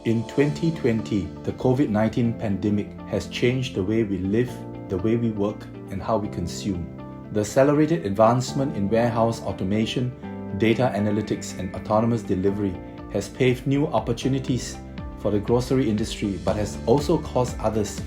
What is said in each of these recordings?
In 2020, the COVID-19 pandemic has changed the way we live, the way we work, and how we consume. The accelerated advancement in warehouse automation, data analytics, and autonomous delivery has paved new opportunities for the grocery industry, but has also caused others,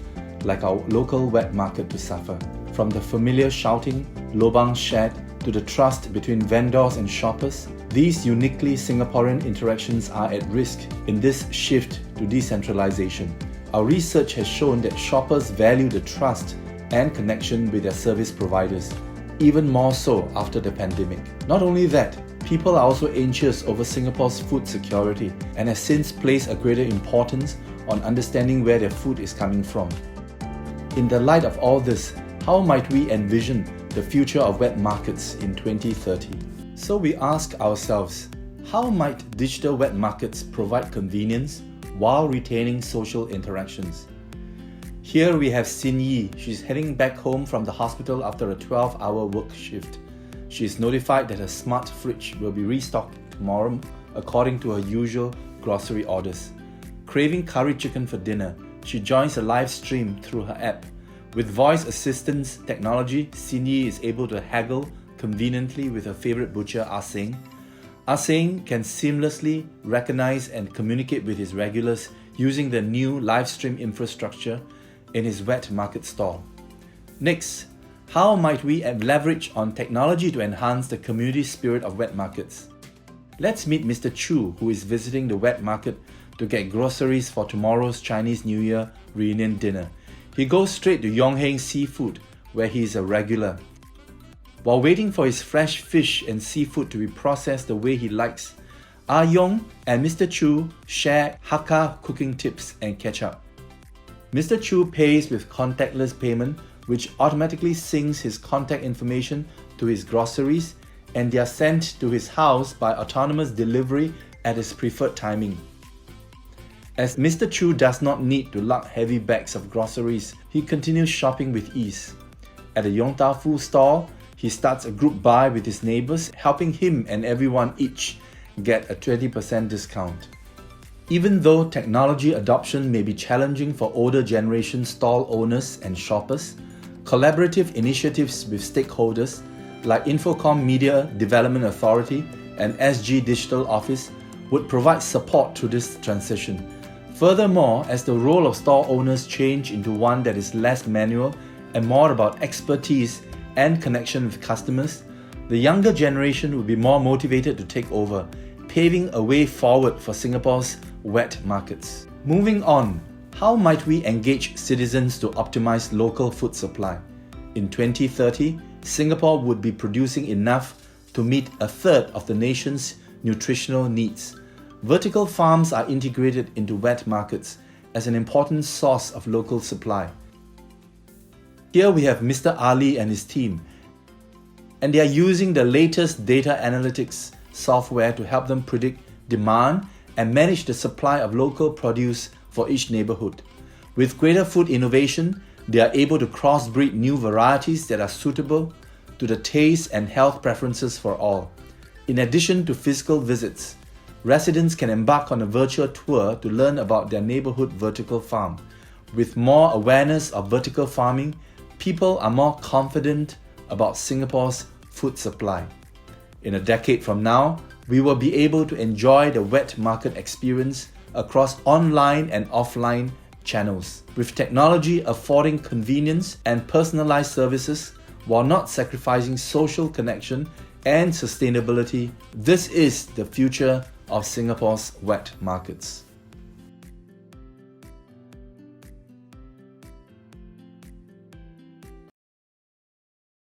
like our local wet market, to suffer. From the familiar shouting, lobang shared, to the trust between vendors and shoppers, these uniquely Singaporean interactions are at risk in this shift to decentralization. Our research has shown that shoppers value the trust and connection with their service providers, even more so after the pandemic. Not only that, people are also anxious over Singapore's food security and have since placed a greater importance on understanding where their food is coming from. In the light of all this, how might we envision the future of wet markets in 2030? So we ask ourselves, how might digital wet markets provide convenience while retaining social interactions? Here we have Xin Yi. She's heading back home from the hospital after a 12-hour work shift. She is notified that her smart fridge will be restocked tomorrow according to her usual grocery orders. Craving curry chicken for dinner, she joins a live stream through her app. With voice assistance technology, Xin Yi is able to haggle conveniently with her favorite butcher, Ah Seng. Ah Seng can seamlessly recognize and communicate with his regulars using the new live stream infrastructure in his wet market stall. Next, how might we leverage on technology to enhance the community spirit of wet markets? Let's meet Mr. Chu, who is visiting the wet market to get groceries for tomorrow's Chinese New Year reunion dinner. He goes straight to Yong Heng Seafood, where he is a regular. While waiting for his fresh fish and seafood to be processed the way he likes, Ah Yong and Mr. Chu share Hakka cooking tips and catch up. Mr. Chu pays with contactless payment, which automatically syncs his contact information to his groceries, and they are sent to his house by autonomous delivery at his preferred timing. As Mr. Chu does not need to lug heavy bags of groceries, he continues shopping with ease. At the Yong Tau Fu stall, he starts a group buy with his neighbours, helping him and everyone each get a 20% discount. Even though technology adoption may be challenging for older generation stall owners and shoppers, collaborative initiatives with stakeholders like Infocom Media Development Authority and SG Digital Office would provide support to this transition. Furthermore, as the role of store owners change into one that is less manual and more about expertise and connection with customers, the younger generation will be more motivated to take over, paving a way forward for Singapore's wet markets. Moving on, how might we engage citizens to optimize local food supply? In 2030, Singapore would be producing enough to meet a third of the nation's nutritional needs. Vertical farms are integrated into wet markets as an important source of local supply. Here we have Mr. Ali and his team, and they are using the latest data analytics software to help them predict demand and manage the supply of local produce for each neighborhood. With greater food innovation, they are able to crossbreed new varieties that are suitable to the taste and health preferences for all. In addition to physical visits, residents can embark on a virtual tour to learn about their neighborhood vertical farm. With more awareness of vertical farming, people are more confident about Singapore's food supply. In a decade from now, we will be able to enjoy the wet market experience across online and offline channels, with technology affording convenience and personalized services while not sacrificing social connection and sustainability. This is the future of Singapore's wet markets.